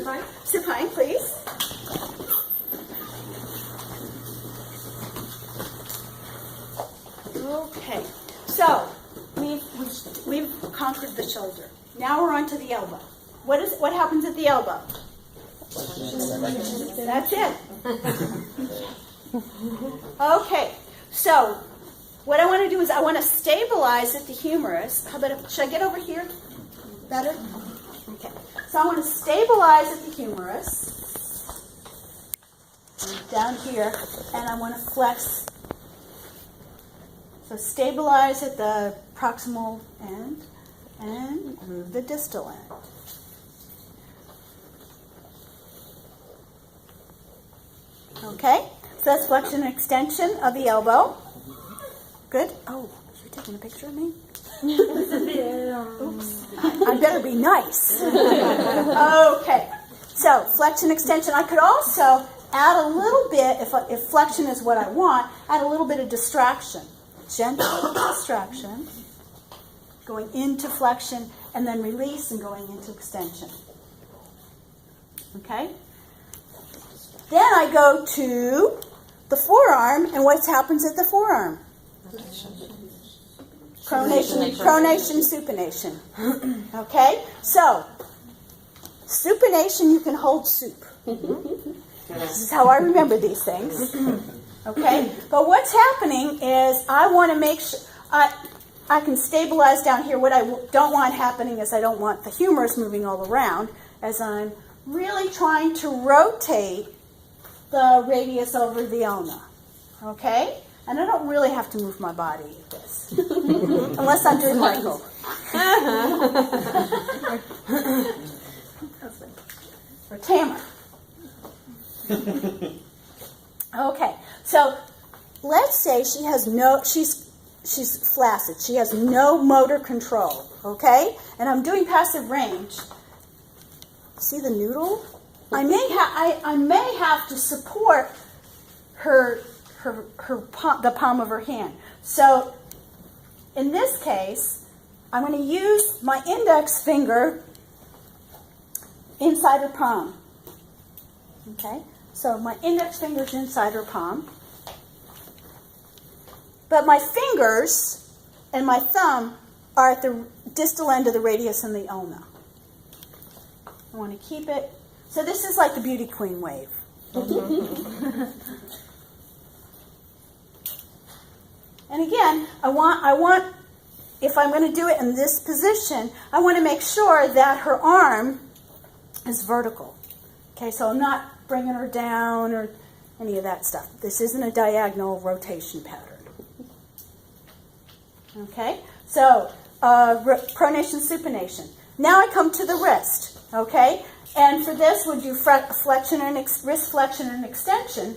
Supine? Supine, please. Okay, so we've conquered the shoulder. Now we're on to the elbow. What happens at the elbow? That's it. Okay, so what I want to do is I want to stabilize at the humerus. How about should I get over here? Better? Okay. So I want to stabilize at the humerus. Down here, and I want to flex. So stabilize at the proximal end and move the distal end. Okay, so that's flexion and extension of the elbow. Good. Oh, you're taking a picture of me? Oops. I better be nice. Okay, so flexion extension. I could also add a little bit, if flexion is what I want, add a little bit of distraction. Gentle distraction, going into flexion, and then release and going into extension. Okay? Then I go to the forearm, and what happens at the forearm? Pronation, supination. Okay? So, supination, you can hold soup. This is how I remember these things. Okay? But what's happening is I want to make sure I can stabilize down here. What I don't want happening is I don't want the humerus moving all around as I'm really trying to rotate the radius over the ulna. Okay? And I don't really have to move my body with this. Unless I'm doing Michael. Or Tamara. Okay, so let's say she has she's flaccid. She has no motor control, okay? And I'm doing passive range. See the noodle? I may have to support the palm of her hand. So in this case, I'm going to use my index finger inside her palm. Okay? So my index finger's inside her palm. But my fingers and my thumb are at the distal end of the radius and the ulna. I want to keep it. So this is like the beauty queen wave. And again, I want, if I'm going to do it in this position, I want to make sure that her arm is vertical. Okay, so I'm not bringing her down or any of that stuff. This isn't a diagonal rotation pattern. Okay, so pronation, supination. Now I come to the wrist. Okay, and for this we'll do flexion and wrist flexion and extension.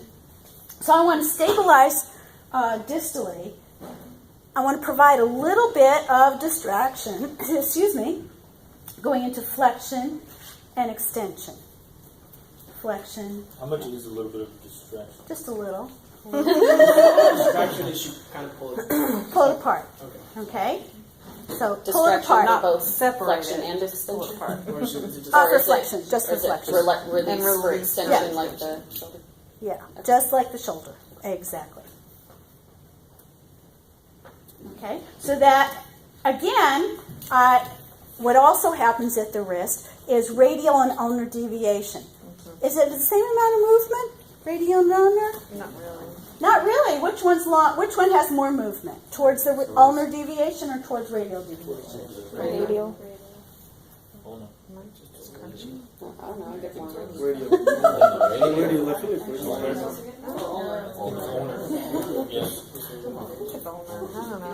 So I want to stabilize distally. I want to provide a little bit of distraction, going into flexion and extension. Flexion. How much is a little bit of distraction? Just a little. Distraction is you kind of pull it. Pull it apart. Okay. Okay? So pull it Distraction, apart. not both flexion and extension. Or is it just For flexion, just for Or is it flexion. release for extension Yeah. like the shoulder? Yeah, just like the shoulder. Exactly. Okay, so that, again, what also happens at the wrist is radial and ulnar deviation. Mm-hmm. Is it the same amount of movement, radial and ulnar? Not really. Not really. Which one's long? Which one has more movement? Towards the ulnar deviation or towards radial deviation? Radial. Oh, no. I don't know, I get more. radio? Radio, I feel like radio. Yes.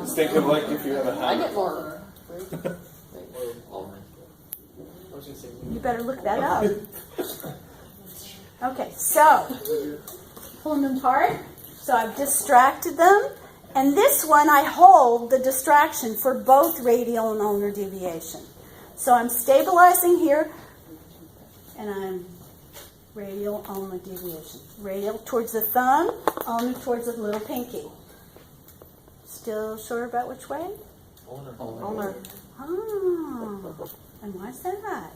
Just think of like if you have a I hat. get more. You better look that up. Okay, so pulling them apart. So I've distracted them. And this one I hold the distraction for both radial and ulnar deviation. So I'm stabilizing here, and I'm radial, ulnar deviation. Radial towards the thumb, ulnar towards the little pinky. Still sure about which way? Ulnar. Oh, and why's that?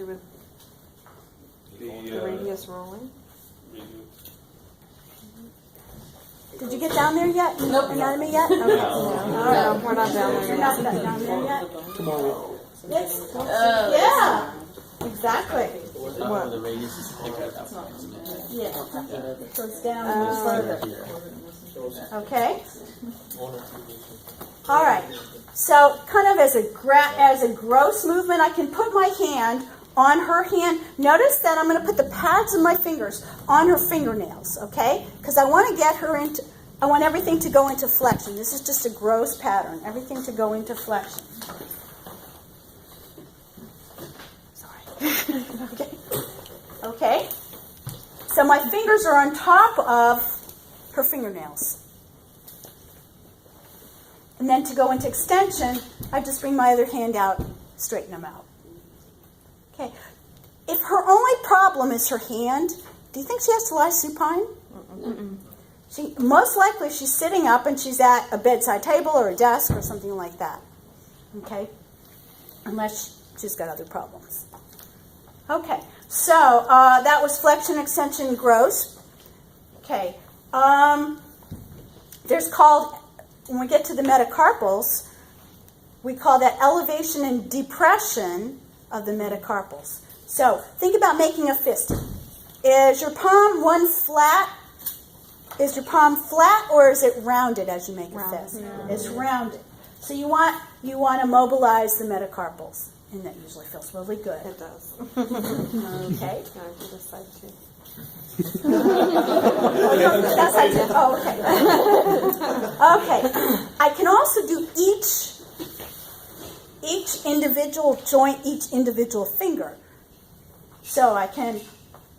with the The radius rolling? Did you get down there yet? Nope. Anatomy yet? Okay. No, we're not down there You're yet. not down there yet? tomorrow. It's, yeah, exactly. What? The radius is thicker at that point, isn't it? Yeah. It goes down a little further. Here. Okay? All right. So kind of as a gross movement, I can put my hand on her hand. Notice that I'm going to put the pads of my fingers on her fingernails, okay? Because I want to get her into, I want everything to go into flexion. This is just a gross pattern. Everything to go into flexion. Sorry. Okay. Okay. So my fingers are on top of her fingernails. And then to go into extension, I just bring my other hand out, straighten them out. Okay. If her only problem is her hand, do you think she has to lie supine? She most likely she's sitting up and she's at a bedside table or a desk or something like that. Okay? Unless she's got other problems. Okay. So that was flexion, extension, gross. Okay. There's called, when we get to the metacarpals, we call that elevation and depression of the metacarpals. So think about making a fist. Is your palm one flat? Is your palm flat or is it rounded as you make a fist? It's rounded. So you want to mobilize the metacarpals, and that usually feels really good. It does. Okay. Can I do this side too? That's how you, oh, okay. Okay. I can also do each individual joint, each individual finger. So I can,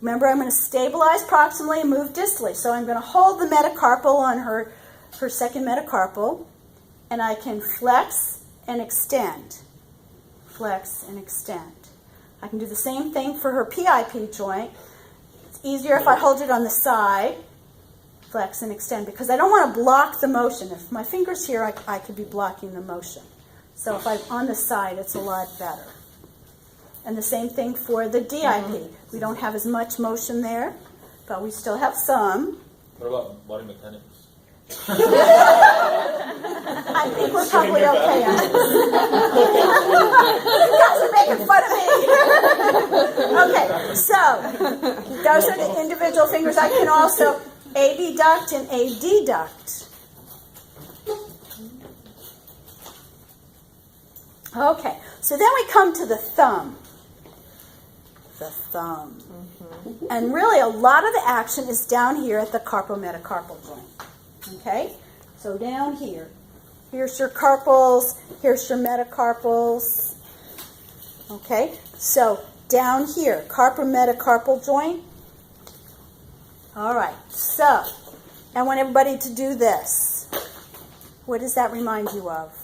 remember I'm going to stabilize proximally and move distally. So I'm going to hold the metacarpal on her second metacarpal, and I can flex and extend. Flex and extend. I can do the same thing for her PIP joint. It's easier if I hold it on the side, flex and extend, because I don't want to block the motion. If my finger's here, I could be blocking the motion. So if I'm on the side, it's a lot better. And the same thing for the DIP. We don't have as much motion there, but we still have some. What about body mechanics? I think we're probably okay on this. You guys are making fun of me. Okay, so those are the individual fingers. I can also abduct and adduct. Okay, so then we come to the thumb. The thumb. And really a lot of the action is down here at the carpometacarpal joint. Okay? So down here. Here's your carpals, here's your metacarpals. Okay? So down here, carpometacarpal joint. All right. So, I want everybody to do this. What does that remind you of?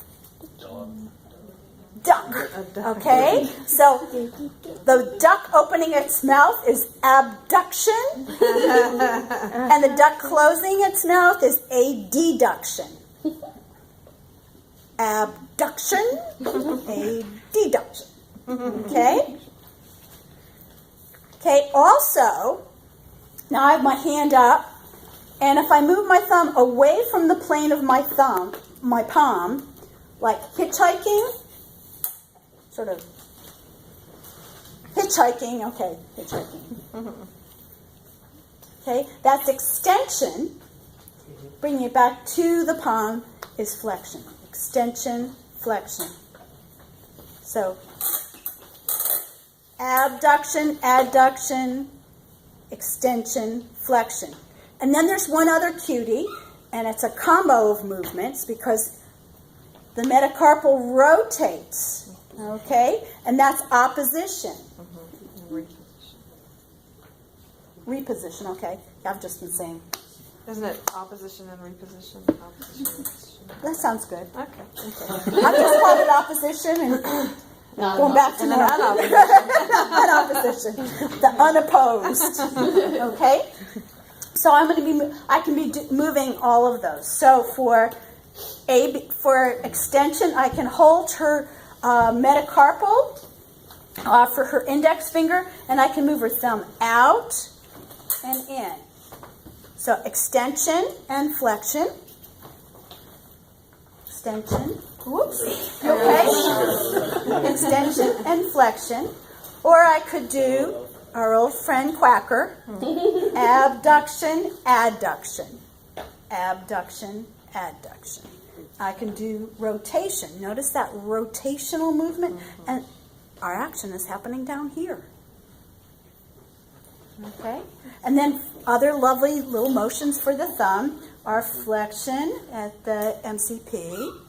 Duck. Okay? So, the duck opening its mouth is abduction, and the duck closing its mouth is a deduction. Abduction, a deduction. Okay? Okay, also, now I have my hand up, and if I move my thumb away from the plane of my palm, like hitchhiking, sort of hitchhiking, okay, hitchhiking. Okay, that's extension. Bringing it back to the palm is flexion. Extension, flexion. So, abduction, adduction, extension, flexion. And then there's one other cutie, and it's a combo of movements because the metacarpal rotates. Okay, and that's opposition. Reposition, okay. I've just been saying. Isn't it opposition and reposition? Opposition, reposition. That sounds good. Okay. I've just called it opposition and going back to unopposition. The unopposed. Okay? So I'm going to be, I can be moving all of those. So for extension, I can hold her metacarpal for her index finger, and I can move her thumb out and in. So extension and flexion. Extension. Whoops. Okay. Extension and flexion. Or I could do our old friend Quacker. Abduction, adduction. Abduction, adduction. I can do rotation. Notice that rotational movement, and our action is happening down here. Okay? And then other lovely little motions for the thumb are flexion at the MCP.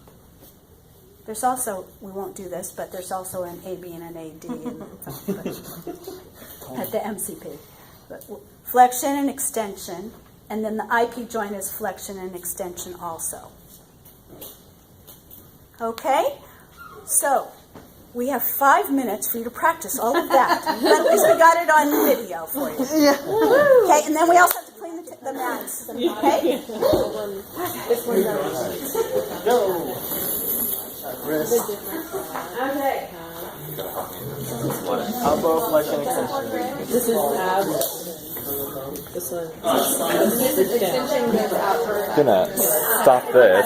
There's also, we won't do this, but there's also an AB and an AD at the MCP. But flexion and extension, and then the IP joint is flexion and extension also. Okay? So, we have 5 minutes for you to practice all of that. But at least we got it on video for you. Yeah. Okay, and then we also have to clean the mats. Okay? Okay. Elbow, flexion, extension. This is ab. This one. Gonna stop this.